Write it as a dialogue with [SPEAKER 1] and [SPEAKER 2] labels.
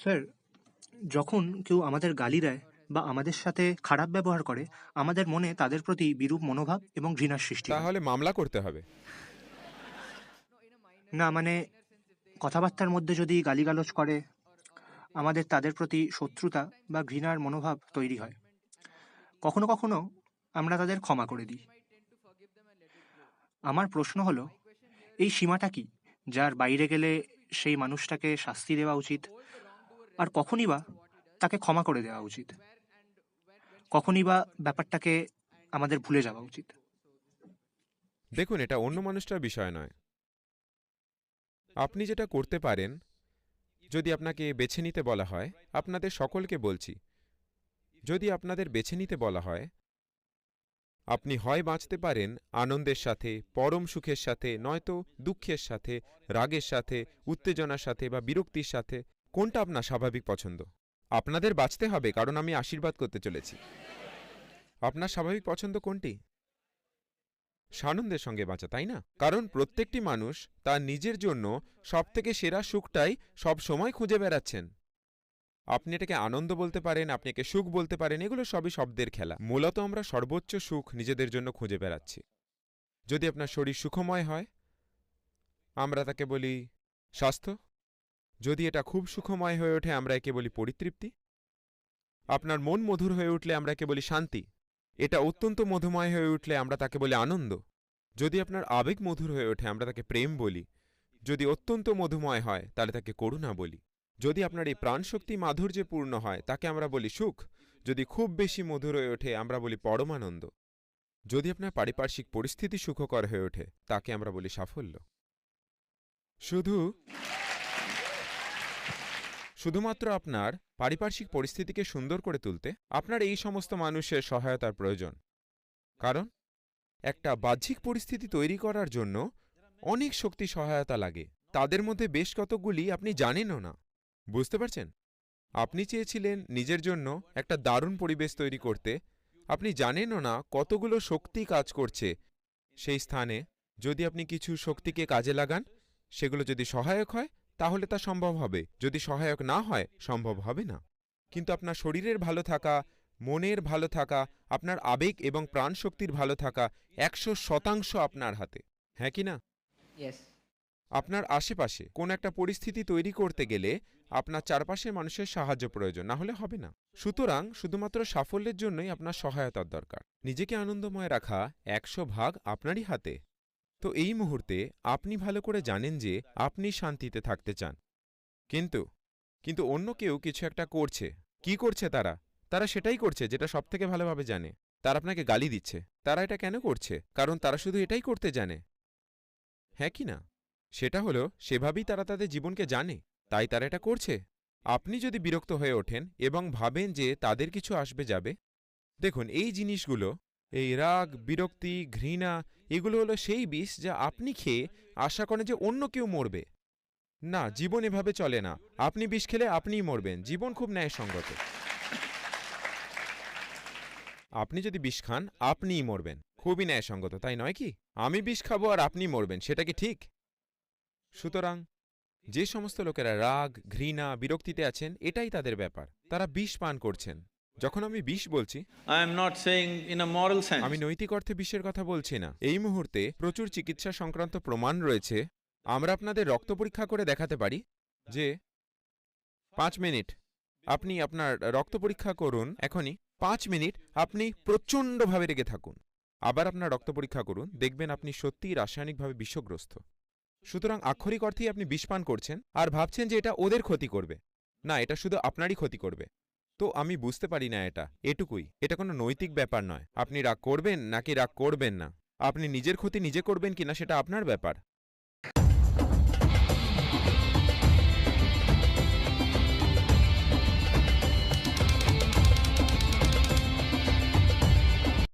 [SPEAKER 1] Sir, যখন কেউ আমাদের গালি দেয় বা আমাদের সাথে খারাপ ব্যবহার করে, আমাদের মনে তাদের প্রতি বিরূপ মনোভাব এবং ঘৃণার সৃষ্টি হয়।
[SPEAKER 2] তাহলে মামলা করতে হবে।
[SPEAKER 1] না মানে, কথাবার্তার মধ্যে যদি গালিগালাজ করে, আমাদের তাদের প্রতি শত্রুতা বা ঘৃণার মনোভাব তৈরি হয়। কখনো কখনো আমরা তাদের ক্ষমা করে দিই। আমার প্রশ্ন হলো, এই সীমাটা কি, যার বাইরে গেলে সেই মানুষটাকে শাস্তি দেওয়া উচিত, আর কখনই বা তাকে ক্ষমা করে দেওয়া উচিত? কখনই বা ব্যাপারটাকে আমাদের ভুলে যাওয়া উচিত?
[SPEAKER 2] দেখুন, এটা অন্য মানুষটার বিষয় নয়। আপনি যেটা করতে পারেন, যদি আপনাকে বেছে নিতে বলা হয়, আপনাদের সকলকে বলছি, যদি আপনাদের বেছে নিতে বলা হয়, আপনি হয় বাঁচতে পারেন আনন্দের সাথে, পরম সুখের সাথে, নয়তো দুঃখের সাথে, রাগের সাথে, উত্তেজনার সাথে বা বিরক্তির সাথে। কোনটা আপনার স্বাভাবিক পছন্দ? আপনাদের বাঁচতে হবে, কারণ আমি আশীর্বাদ করতে চলেছি। আপনার স্বাভাবিক পছন্দ কোনটি? সানন্দের সঙ্গে বাঁচা, তাই না? কারণ প্রত্যেকটি মানুষ তার নিজের জন্য সবথেকে সেরা সুখটাই সব সময় খুঁজে বেড়াচ্ছেন। আপনি এটাকে আনন্দ বলতে পারেন, আপনি একে সুখ বলতে পারেন, এগুলো সবই শব্দের খেলা। মূলত আমরা সর্বোচ্চ সুখ নিজেদের জন্য খুঁজে বেড়াচ্ছি। যদি আপনার শরীর সুখময় হয়, আমরা তাকে বলি স্বাস্থ্য। যদি এটা খুব সুখময় হয়ে ওঠে, আমরা একে বলি পরিতৃপ্তি। আপনার মন মধুর হয়ে উঠলে আমরা একে বলি শান্তি। এটা অত্যন্ত মধুময় হয়ে উঠলে আমরা তাকে বলি আনন্দ। যদি আপনার আবেগ মধুর হয়ে ওঠে, আমরা তাকে প্রেম বলি। যদি অত্যন্ত মধুময় হয়, তাহলে তাকে করুণা বলি। যদি আপনার এই প্রাণশক্তি মাধুর্যে পূর্ণ হয়, তাকে আমরা বলি সুখ। যদি খুব বেশি মধুর হয়ে ওঠে, আমরা বলি পরমানন্দ। যদি আপনার পারিপার্শ্বিক পরিস্থিতি সুখকর হয়ে ওঠে, তাকে আমরা বলি সাফল্য। শুধুমাত্র আপনার পারিপার্শ্বিক পরিস্থিতিকে সুন্দর করে তুলতে আপনার এই সমস্ত মানুষের সহায়তার প্রয়োজন। কারণ একটা বাহ্যিক পরিস্থিতি তৈরি করার জন্য অনেক শক্তি সহায়তা লাগে। তাদের মধ্যে বেশ কতকগুলি আপনি জানেনও না। বুঝতে পারছেন? আপনি চেয়েছিলেন নিজের জন্য একটা দারুণ পরিবেশ তৈরি করতে, আপনি জানেনও না কতগুলো শক্তি কাজ করছে সেই স্থানে। যদি আপনি কিছু শক্তিকে কাজে লাগান, সেগুলো যদি সহায়ক হয়, তাহলে তা সম্ভব হবে। যদি সহায়ক না হয়, সম্ভব হবে না। কিন্তু আপনার শরীরের ভালো থাকা, মনের ভালো থাকা, আপনার আবেগ এবং প্রাণশক্তির ভালো থাকা ১০০% আপনার হাতে। হ্যাঁ কি না?
[SPEAKER 3] Yes.
[SPEAKER 2] আপনার আশেপাশে কোন একটা পরিস্থিতি তৈরি করতে গেলে আপনার চারপাশের মানুষের সাহায্য প্রয়োজন, না হলে হবে না। সুতরাং শুধুমাত্র সাফল্যের জন্যই আপনার সহায়তার দরকার। নিজেকে আনন্দময় রাখা ১০০% আপনারই হাতে। তো এই মুহূর্তে আপনি ভালো করে জানেন যে আপনি শান্তিতে থাকতে চান, কিন্তু কিন্তু অন্য কেউ কিছু একটা করছে। কি করছে তারা? তারা সেটাই করছে যেটা সবথেকে ভালোভাবে জানে। তারা আপনাকে গালি দিচ্ছে। তারা এটা কেন করছে? কারণ তারা শুধু এটাই করতে জানে। হ্যাঁ কি না? সেটা হলো, সেভাবেই তারা তাদের জীবনকে জানে, তাই তারা এটা করছে। আপনি যদি বিরক্ত হয়ে ওঠেন এবং ভাবেন যে তাদের কিছু আসবে যাবে, দেখুন এই জিনিসগুলো, এই রাগ, বিরক্তি, ঘৃণা, এগুলো হলো সেই বিষ যা আপনি খেয়ে আশা করেন যে অন্য কেউ মরবে। না, জীবন এভাবে চলে না। আপনি বিষ খেলে আপনিই মরবেন। জীবন খুব ন্যায়সঙ্গত। আপনি যদি বিষ খান, আপনিই মরবেন। খুবই ন্যায়সঙ্গত, তাই নয় কি? আমি বিষ খাবো আর আপনি মরবেন, সেটা কি ঠিক? সুতরাং যে সমস্ত লোকেরা রাগ, ঘৃণা, বিরক্তিতে আছেন, এটাই তাদের ব্যাপার। তারা বিষ পান করছেন। যখন আমি বিষ বলছি,
[SPEAKER 4] I am not saying in a moral sense.
[SPEAKER 2] আমি নৈতিক অর্থে বিষের কথা বলছি না। এই মুহূর্তে প্রচুর চিকিৎসা সংক্রান্ত প্রমাণ রয়েছে। আমরা আপনাদের রক্ত পরীক্ষা করে দেখাতে পারি যে ৫ মিনিট আপনি আপনার রক্ত পরীক্ষা করুন এখনই। ৫ মিনিট আপনি প্রচণ্ডভাবে রেগে থাকুন। আবার আপনার রক্ত পরীক্ষা করুন, দেখবেন আপনি সত্যিই রাসায়নিকভাবে বিষগ্রস্ত। সুতরাং আক্ষরিক অর্থেই আপনি বিষ পান করছেন আর ভাবছেন যে এটা ওদের ক্ষতি করবে। না, এটা শুধু আপনারই ক্ষতি করবে। তো আমি বুঝতে পারি না এটা, এটুকুই। এটা কোনো নৈতিক ব্যাপার নয়। আপনি রাগ করবেন নাকি রাগ করবেন না, আপনি নিজের ক্ষতি নিজে করবেন কিনা সেটা আপনার ব্যাপার।